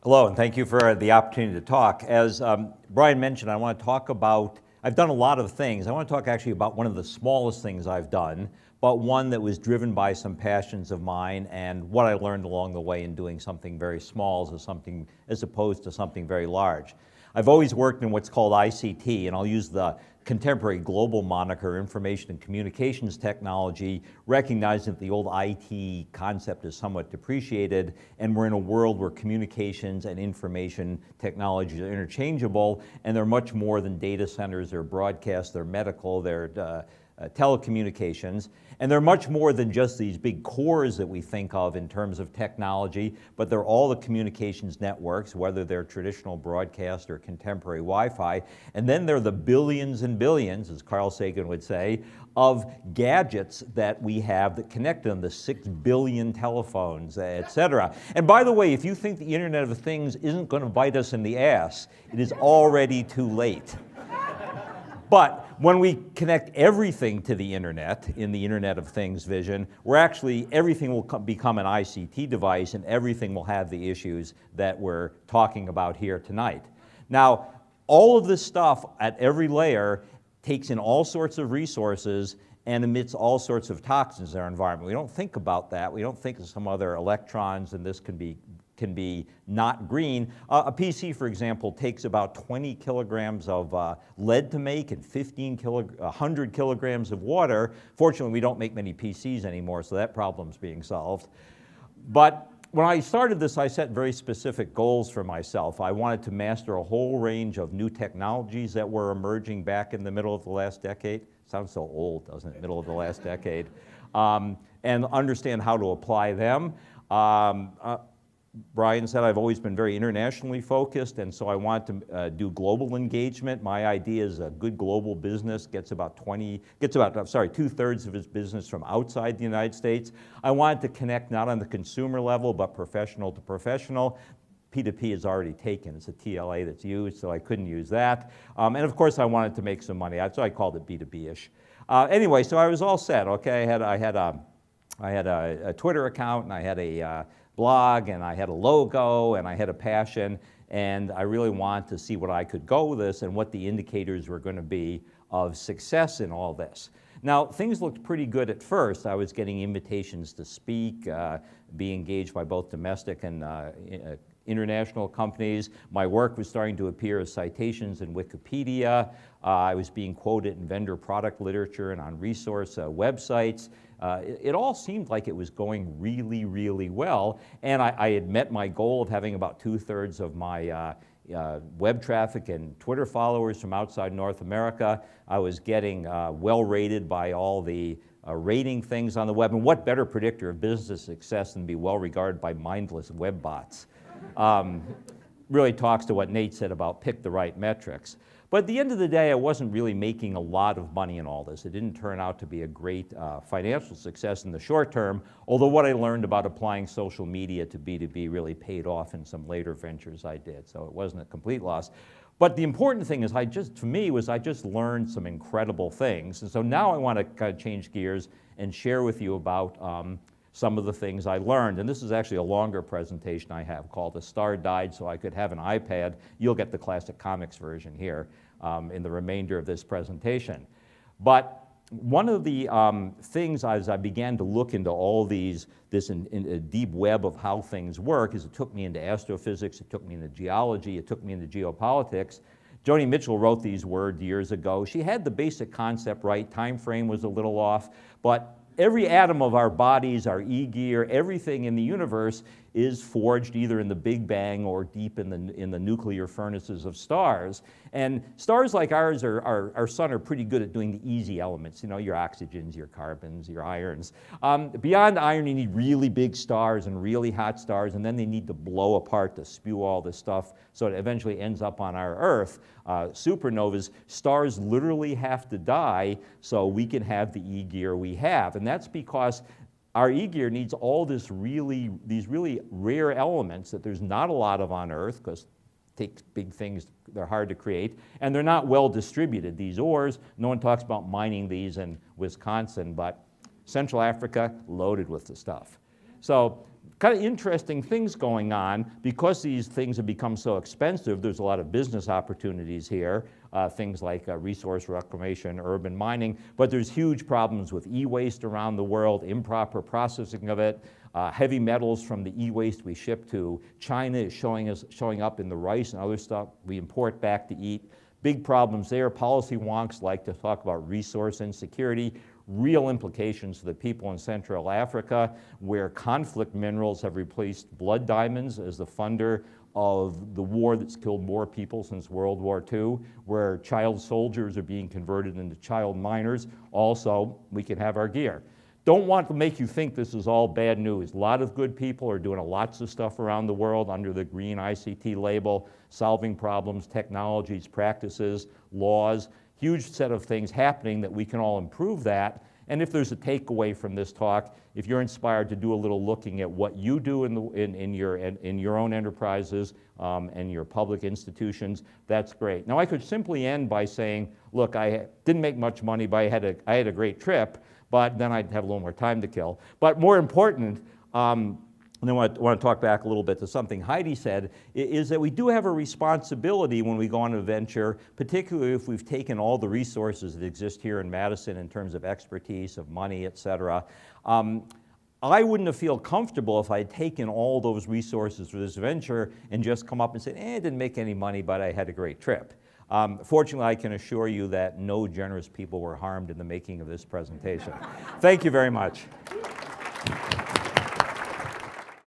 Hello, and thank you for the opportunity to talk. As Brian mentioned, I want to talk about, I've done a lot of things. I want to talk actually about one of the smallest things I've done, but one that was driven by some passions of mine and what I learned along the way in doing something very small as opposed to something very large. I've always worked in what's called ICT, and I'll use the contemporary global moniker, information and communications technology, recognizing that the old IT concept is somewhat depreciated, and we're in a world where communications and information technologies are interchangeable, and they're much more than data centers, they're broadcast, they're medical, they're telecommunications, and they're much more than just these big cores that we think of in terms of technology, but they're all the communications networks, whether they're traditional broadcast or contemporary Wi-Fi, and then they're the billions and billions, as Carl Sagan would say, of gadgets that we have that connect them, the 6 billion telephones, et cetera. And by the way, if you think the Internet of Things isn't going to bite us in the ass, it is already too late. But when we connect everything to the internet, in the Internet of Things vision, everything will become an ICT device and everything will have the issues that we're talking about here tonight. Now, all of this stuff at every layer takes in all sorts of resources and emits all sorts of toxins in our environment. We don't think about that. We don't think of some other electrons, and this can be not green. A PC, for example, takes about 20 kilograms of lead to make and 100 kilograms of water. Fortunately, we don't make many PCs anymore, so that problem's being solved. But when I started this, I set very specific goals for myself. I wanted to master a whole range of new technologies that were emerging back in the middle of the last decade. Sounds so old, doesn't it? Middle of the last decade. And understand how to apply them. Brian said I've always been very internationally focused, and so I want to do global engagement. My idea is a good global business gets about two-thirds of its business from outside the United States. I wanted to connect not on the consumer level, but professional to professional. P2P is already taken. It's a TLA that's used, so I couldn't use that. And of course, I wanted to make some money, so I called it B2B-ish. Anyway, so I was all set. Okay, I had a Twitter account, and I had a blog, and I had a logo, and I had a passion, and I really wanted to see what I could go with this and what the indicators were going to be of success in all this. Now, things looked pretty good at first. I was getting invitations to speak, be engaged by both domestic and international companies. My work was starting to appear as citations in Wikipedia. I was being quoted in vendor product literature and on resource websites. It all seemed like it was going really, really well, and I had met my goal of having about two-thirds of my web traffic and Twitter followers from outside North America. I was getting well rated by all the rating things on the web, and what better predictor of business success than to be well regarded by mindless web bots? Really talks to what Nate said about pick the right metrics. But at the end of the day, I wasn't really making a lot of money in all this. It didn't turn out to be a great financial success in the short term, although what I learned about applying social media to B2B really paid off in some later ventures I did, so it wasn't a complete loss. But the important thing is I just learned some incredible things. And so now I want to kind of change gears and share with you about some of the things I learned. And this is actually a longer presentation I have called "A Star Died So I Could Have an iPad." You'll get the classic comics version here in the remainder of this presentation. But one of the things as I began to look into all this in a deep web of how things work is it took me into astrophysics, it took me into geology, it took me into geopolitics. Joni Mitchell wrote these words years ago. She had the basic concept right, time frame was a little off, but every atom of our bodies, our e-gear, everything in the universe is forged either in the Big Bang or deep in the nuclear furnaces of stars. And stars like ours, our sun, are pretty good at doing the easy elements, you know, your oxygens, your carbons, your irons. Beyond iron, you need really big stars and really hot stars, and then they need to blow apart to spew all this stuff so it eventually ends up on our Earth. Supernovas, stars literally have to die so we can have the e-gear we have. And that's because our e-gear needs all these really rare elements that there's not a lot of on Earth, because it takes big things, they're hard to create, and they're not well distributed, these ores. No one talks about mining these in Wisconsin, but Central Africa, loaded with the stuff. So kind of interesting things going on. Because these things have become so expensive, there's a lot of business opportunities here, things like resource reclamation, urban mining, but there's huge problems with e-waste around the world, improper processing of it. Heavy metals from the e-waste we ship to China is showing up in the rice and other stuff we import back to eat. Big problems there. Policy wonks like to talk about resource insecurity, real implications for the people in Central Africa, where conflict minerals have replaced blood diamonds as the funder of the war that's killed more people since World War II, where child soldiers are being converted into child miners. Also, we can have our gear. Don't want to make you think this is all bad news. A lot of good people are doing lots of stuff around the world under the green ICT label, solving problems, technologies, practices, laws, huge set of things happening that we can all improve that. And if there's a takeaway from this talk, if you're inspired to do a little looking at what you do in your own enterprises and your public institutions, that's great. Now I could simply end by saying, look, I didn't make much money, but I had a great trip, but then I'd have a little more time to kill. But more important, and I want to talk back a little bit to something Heidi said, is that we do have a responsibility when we go on a venture, particularly if we've taken all the resources that exist here in Madison in terms of expertise, of money, et cetera. I wouldn't have felt comfortable if I had taken all those resources for this venture and just come up and said, it didn't make any money, but I had a great trip. Fortunately, I can assure you that no generous people were harmed in the making of this presentation. Thank you very much.